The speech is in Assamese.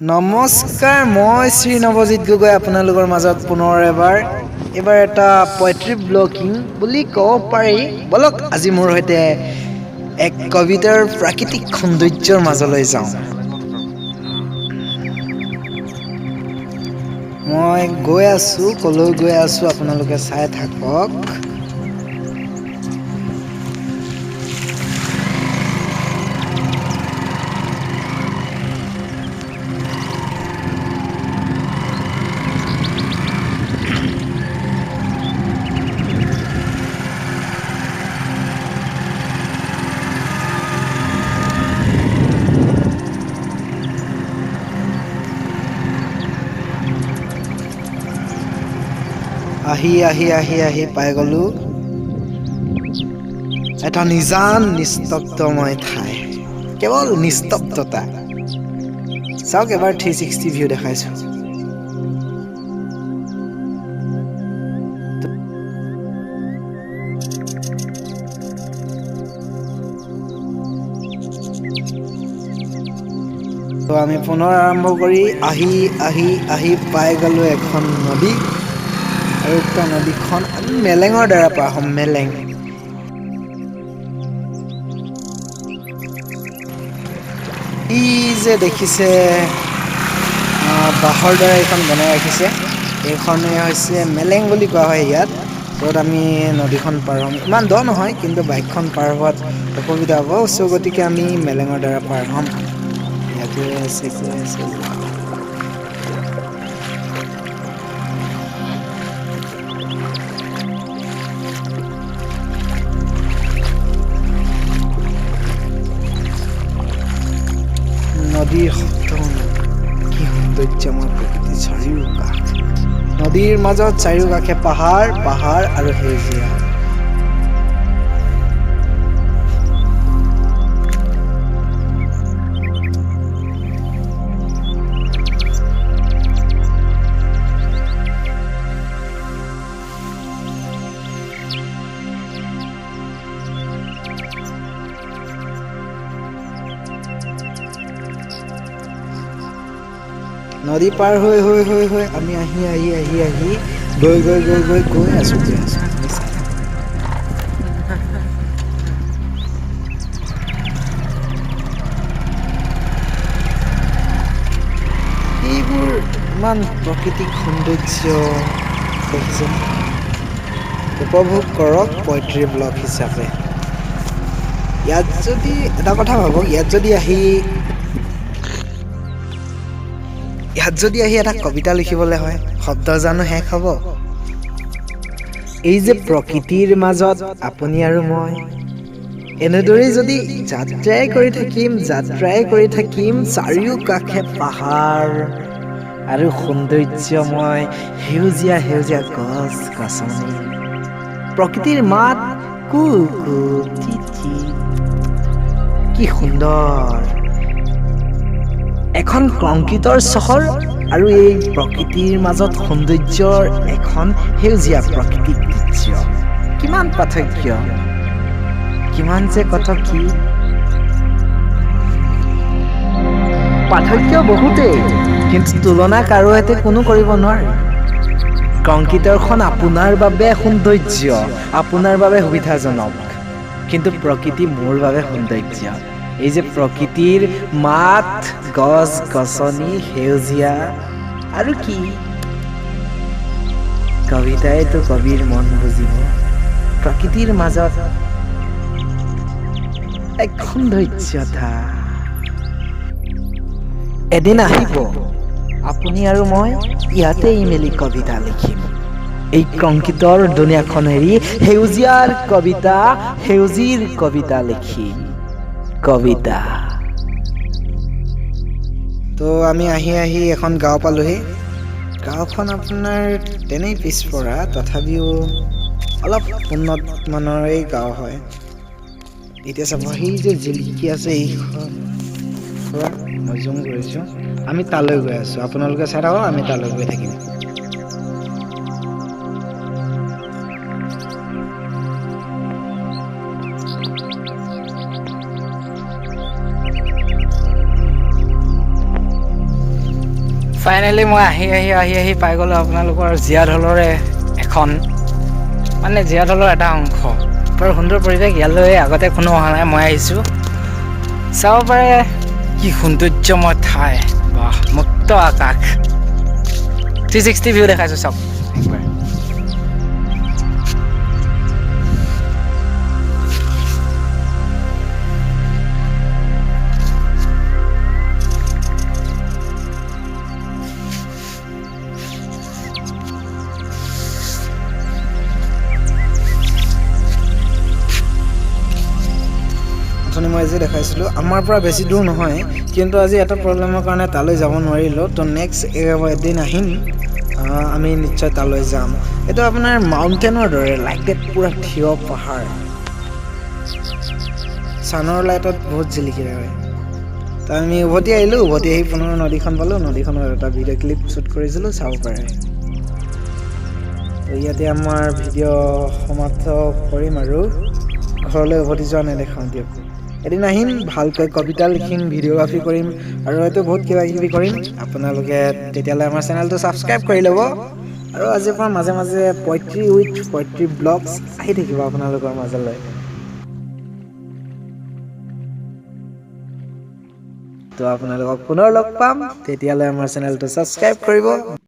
নমস্কাৰ, মই শ্ৰী নৱজিৎ গগৈ আপোনালোকৰ মাজত পুনৰ এবাৰ এটা পয়েট্ৰি ব্লগিং বুলি ক'ব পাৰি। বলক আজি মোৰ সৈতে এক কবিতাৰ প্ৰাকৃতিক সৌন্দৰ্যৰ মাজলৈ যাওঁ। মই গৈ আছোঁ, কলৈ গৈ আছোঁ আপোনালোকে চাই থাকক। আহি পাই গ'লো এটা নিজান নিস্তব্ধময় ঠাই, কেৱল নিস্তব্ধতা। চাওক এবাৰ 360 ভিউ দেখাইছো। তো আমি পুনৰ আৰম্ভ কৰি আহি পাই গ'লো এখন নদী, আৰু উক্ত নদীখন আমি মেলেঙৰ দ্বাৰা পাৰ হ'ম। মেলেং ই যে দেখিছে বাঁহৰ দ্বাৰা এইখন বনাই ৰাখিছে, এইখনে হৈছে মেলেং বুলি কোৱা হয় ইয়াত, য'ত আমি নদীখন পাৰ হ'ম। ইমান দ নহয়, কিন্তু বাইকখন পাৰ হোৱাত অসুবিধা হ'ব, গতিকে আমি মেলেঙৰ দ্বাৰা পাৰ হ'ম। ইয়াতে আছে নদীৰ শব্দ, কি সৌন্দৰ্যময় প্ৰকৃতি চাৰিওকাষ। নদীৰ মাজত চাৰিওকাষে পাহাৰ আৰু সেউজীয়া। নদী পাৰ হৈ আমি আহি গৈ আছোঁ। এইবোৰ ইমান প্ৰাকৃতিক সৌন্দৰ্য দেখিছে, উপভোগ কৰক পয়েট্ৰি ব্লগ হিচাপে। ইয়াত যদি এটা কথা ভাবক, ইয়াত যদি আহি এটা কবিতা লিখিবলৈ হয়, শব্দ জানো শেষ হ'ব? এই যে প্ৰকৃতিৰ মাজত আপুনি আৰু মই এনেদৰেই যদি যাত্ৰাই কৰি থাকিম, চাৰিওকাষে পাহাৰ আৰু সৌন্দৰ্যময় সেউজীয়া গছ-গছনি, প্ৰকৃতিৰ মাত কি সুন্দৰ। এখন কংক্ৰিটৰ চহৰ আৰু এই প্ৰকৃতিৰ মাজত সৌন্দৰ্যৰ এখন সেউজীয়া প্ৰাকৃতিক দৃশ্য। কিমান পাৰ্থক্য, কিমান যে কি পাৰ্থক্য বহুতেই, কিন্তু তুলনা কাৰো সৈতে কোনো কৰিব নোৱাৰে। কংক্ৰিটৰখন আপোনাৰ বাবে সৌন্দৰ্য, আপোনাৰ বাবে সুবিধাজনক, কিন্তু প্ৰকৃতি মোৰ বাবে সৌন্দৰ্য। এই যে প্ৰকৃতিৰ মাত, গছ-গছনি, সেউজীয়া আৰু কি কবিতাইতো কবিৰ মন বুজিব। প্ৰকৃতিৰ মাজত এক সৌন্দৰ্যতা। এদিন আহিব, আপুনি আৰু মই ইয়াতে মেলি কবিতা লিখিম। এই কংক্ৰিটৰ দুনিয়াখন এৰি সেউজীৰ কবিতা লিখিম। কবিতা। তো আমি আহি এখন গাঁও পালোহি। গাঁওখন আপোনাৰ তেনেই পিছপৰা, তথাপিও অলপ উন্নত মানৰ এই গাঁও হয়। এতিয়া চাব, সেই যে জিলিকি আছে এইখন, মই জুম কৰিছোঁ, আমি তালৈ গৈ আছোঁ। আপোনালোকে চাই থাকক, আমি তালৈ গৈ থাকিম। ফাইনেলি মই আহি পাই গ'লোঁ আপোনালোকৰ জীয়াঢলৰে এখন মানে জীয়াঢলৰ এটা অংশ। বৰ সুন্দৰ পৰিৱেশ, ইয়ালৈ আগতে কোনো অহা নাই, মই আহিছোঁ। চাব পাৰে কি সৌন্দৰ্যময় ঠাই, বাহ, মুক্ত আকাশ, 360 ভিউ দেখাইছোঁ চাওক একবাৰ। মই যে দেখাইছিলোঁ আমাৰ পৰা বেছি দূৰ নহয়, কিন্তু আজি এটা প্ৰব্লেমৰ কাৰণে তালৈ যাব নোৱাৰিলোঁ। তো নেক্সট এদিন আহিম, আমি নিশ্চয় তালৈ যাম। এইটো আপোনাৰ মাউণ্টেইনৰ দৰে, লাইক ডেট পূৰা থিয় পাহাৰ, ছানৰ লাইটত বহুত জিলিকি থাকে। তো আমি উভতি আহিলোঁ, উভতি আহি পুনৰ নদীখন পালোঁ, নদীখনত এটা ভিডিঅ' ক্লিপ শ্বুট কৰিছিলোঁ, চাব পাৰে। তো ইয়াতে আমাৰ ভিডিঅ' সমাপ্ত কৰিম আৰু ঘৰলৈ উভতি যোৱা নেদেখাওঁ দিয়ক। এদিন আহিম, ভালকৈ কবিতা লিখিম, ভিডিঅ'গ্ৰাফী কৰিম আৰু হয়তো বহুত কিবা কিবি কৰিম। আপোনালোকে তেতিয়ালৈ আমাৰ চেনেলটো ছাবস্ক্ৰাইব কৰি ল'ব। আৰু আজিৰ পৰা মাজে মাজে পয়ট্ৰি ব্লগছ আহি থাকিব আপোনালোকৰ মাজলৈ। তো আপোনালোকক পুনৰ লগ পাম, তেতিয়ালৈ আমাৰ চেনেলটো ছাবস্ক্ৰাইব কৰিব।